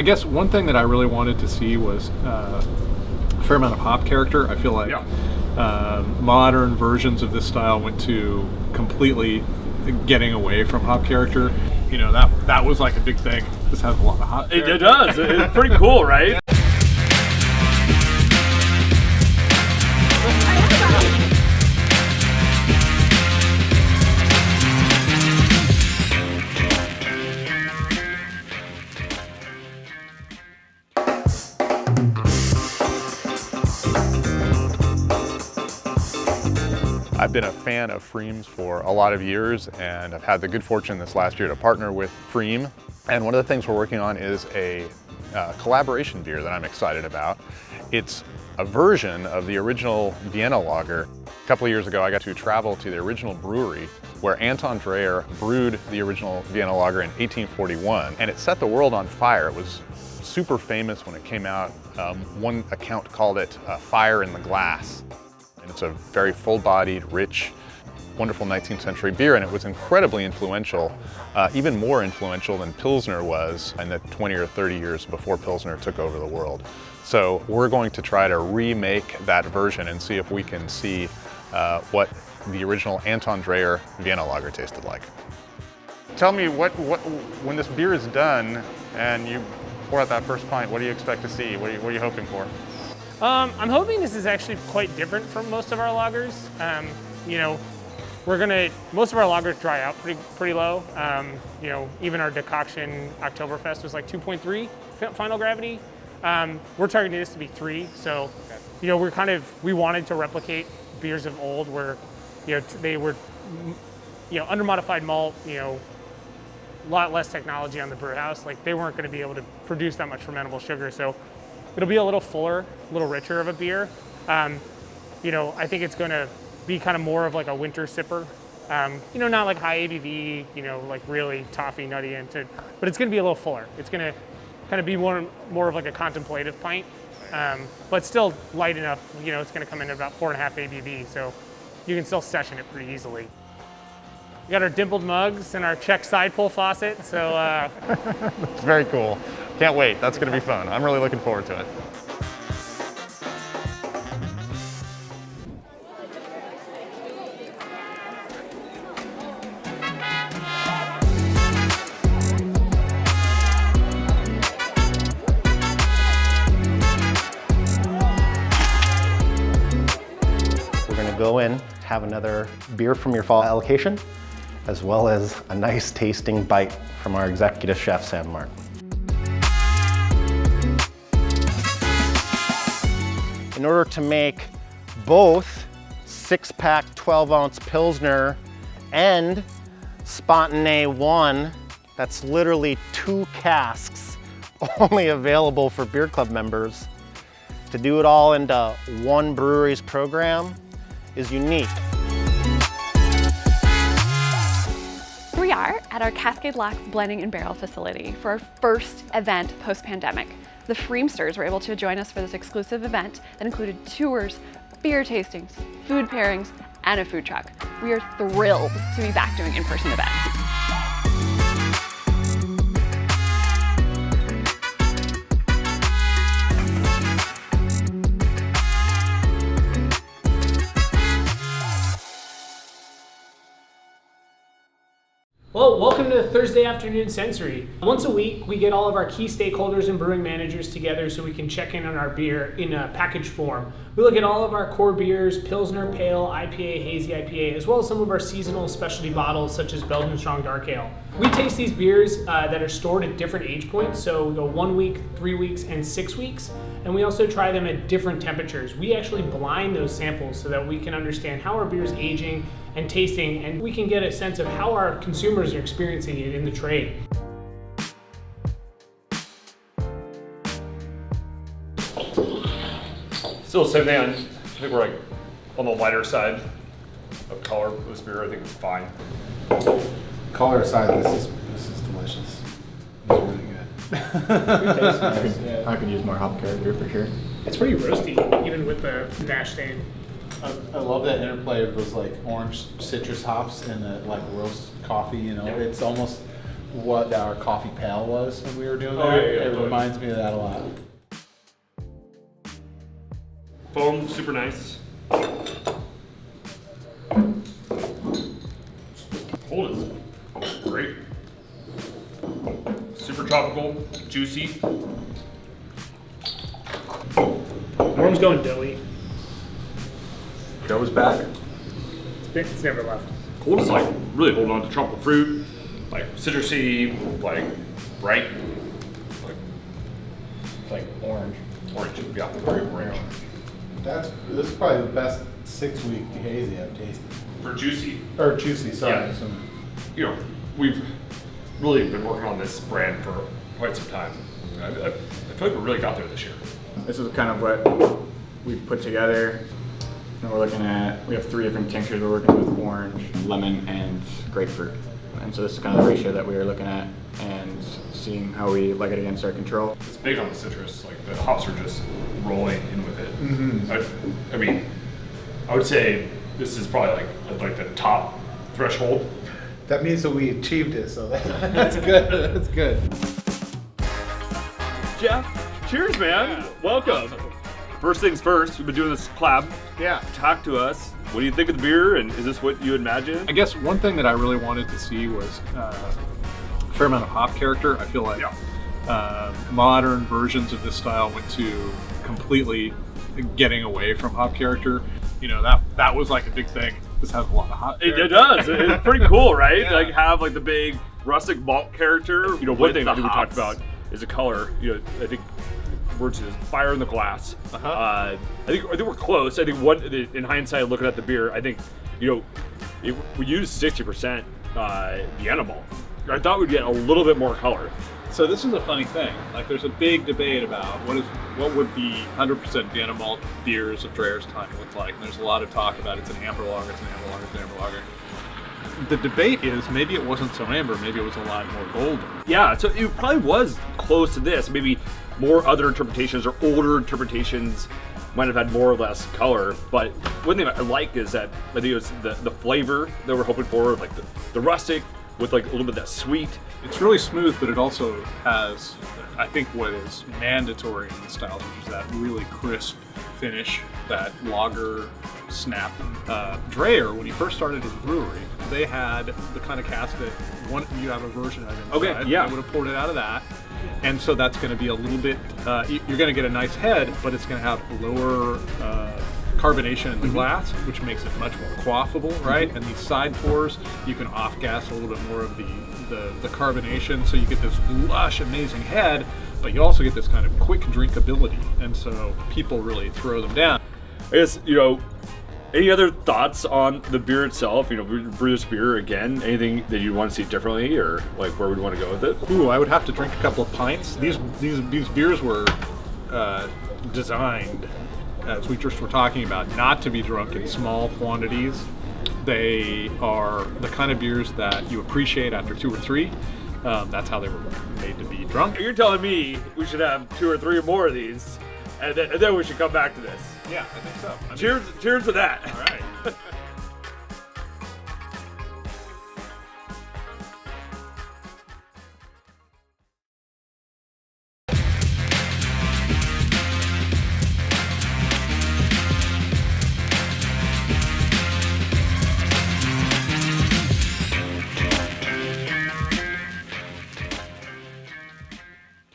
guess one thing that I really wanted to see was a fair amount of hop character. I feel like modern versions of this style went to completely getting away from hop character. You know, that was like a big thing. This has a lot of hop character. It does. It's pretty cool, right? I've been a fan of PFRIEMS for a lot of years, and I've had the good fortune this last year to partner with pFriem. And one of the things we're working on is a collaboration beer that I'm excited about. It's a version of the original Vienna Lager. A couple of years ago, I got to travel to the original brewery where Anton Dreher brewed the original Vienna Lager in 1841, and it set the world on fire. It was super famous when it came out. One account called it fire in the glass. And it's a very full-bodied, rich, wonderful 19th century beer, and it was incredibly influential, even more influential than Pilsner was in the 20 or 30 years before Pilsner took over the world. So we're going to try to remake that version and see if we can see what the original Anton Dreher Vienna Lager tasted like. Tell me, when this beer is done and you pour out that first pint, what do you expect to see? What are you hoping for? I'm hoping this is actually quite different from most of our lagers. You know, most of our lagers dry out pretty low. You know, even our decoction Oktoberfest was like 2.3 final gravity. We're targeting this to be 3. So, you know, we wanted to replicate beers of old where, you know, they were, you know, under modified malt, you know, a lot less technology on the brew house. Like they weren't going to be able to produce that much fermentable sugar. So it'll be a little fuller, a little richer of a beer. You know, I think it's going to be kind of more of like a winter sipper. You know, not like high ABV, you know, like really toffee nutty but it's going to be a little fuller. It's going to kind of be more of like a contemplative pint, but still light enough. You know, it's going to come in at about 4.5 ABV, so you can still session it pretty easily. We got our dimpled mugs and our Czech side pull faucet, so. It's very cool. Can't wait, that's gonna be fun. I'm really looking forward to it. We're gonna go in, have another beer from your fall allocation, as well as a nice tasting bite from our executive chef, Sam Martin. In order to make both 6-pack 12-ounce Pilsner and Spontané 1, that's literally 2 casks only available for Beer Club members, to do it all into one brewery's program is unique. We are at our Cascade Locks Blending and Barrel facility for our first event post-pandemic. The PFRIEMSTERS were able to join us for this exclusive event that included tours, beer tastings, food pairings, and a food truck. We are thrilled to be back doing in-person events. Well, welcome to Thursday Afternoon Sensory. Once a week, we get all of our key stakeholders and brewing managers together so we can check in on our beer in a package form. We look at all of our core beers, Pilsner, Pale, IPA, Hazy IPA, as well as some of our seasonal specialty bottles such as Belgian Strong Dark Ale. We taste these beers that are stored at different age points, so we go 1 week, 3 weeks, and 6 weeks. And we also try them at different temperatures. We actually blind those samples so that we can understand how our beer is aging and tasting, and we can get a sense of how our consumers are experiencing it in the trade. Still the same thing. I think we're like on the lighter side of color for this beer. I think it's fine. Color aside, this is delicious. It's really good. I could use more hop character for sure. It's pretty roasty, even with the mash stain. I love that interplay of those like orange citrus hops and the like roast coffee. You know, it's almost what our coffee pail was when we were doing Oh, that. yeah, It totally. reminds me of that a lot. Foam, super nice. Cold is great. Super tropical, juicy. Warm's going doughy. Dough's back. It's never left. Cold is like really holding on to tropical fruit, like citrusy, like bright, like It's like orange. orange. Yeah, very orange. This is probably the best 6-week hazy I've tasted. For juicy, Or juicy, sorry. Yeah. you know, we've really been working on this brand for quite some time. I feel like we really got there this year. This is kind of what we put together. And we're looking at, we have 3 different tinctures. We're working with orange, lemon, and grapefruit. And so this is kind of the ratio that we are looking at and seeing how we like it against our control. It's big on the citrus, like the hops are just rolling in with it. I mean, I would say this is probably like the top threshold. That means that we achieved it, so that's good. That's good. Jeff, cheers, man. Welcome. First things first, we've been doing this collab. Yeah. Talk to us. What do you think of the beer, and is this what you imagine? I guess one thing that I really wanted to see was a fair amount of hop character. I feel like modern versions of this style went to completely getting away from hop character. You know, that was like a big thing. This has a lot of hop character. It does. It's pretty cool, right? Like have like the big rustic malt character. You know, one thing I think we talked about is the color. You know, I think words is fire in the glass. I think we're close. I think in hindsight, looking at the beer, I think we used 60% Vienna malt. I thought we'd get a little bit more color. So this is a funny thing. Like, there's a big debate about what would the 100% Vienna malt beers of Dreher's time look like. And there's a lot of talk about it's an amber lager, it's an amber lager, it's an amber lager. The debate is maybe it wasn't so amber, maybe it was a lot more golden. Yeah, so it probably was close to this. Maybe more other interpretations or older interpretations might have had more or less color. But one thing I like is that I think it was the flavor that we're hoping for, like the rustic with like a little bit of that sweet. It's really smooth, but it also has, I think, what is mandatory in the styles, which is that really crisp finish, that lager snap. Dreher, when he first started his brewery, they had the kind of cask that you have a version of inside. Okay, yeah. They would have poured it out of that. And so that's going to be a little bit, you're going to get a nice head, but it's going to have lower carbonation in the glass, which makes it much more quaffable, right? And these side pours, you can off-gas a little bit more of the carbonation, so you get this lush, amazing head, but you also get this kind of quick drinkability, and so people really throw them down. I guess, any other thoughts on the beer itself? Brew this beer again, anything that you want to see differently, or like where we'd want to go with it? Ooh, I would have to drink a couple of pints. These beers were designed, as we just were talking about, not to be drunk in small quantities. They are the kind of beers that you appreciate after 2 or 3. That's how they were made to be drunk. You're telling me we should have 2 or 3 or more of these, and then we should come back to this. Yeah, I think so. Cheers to that. All right.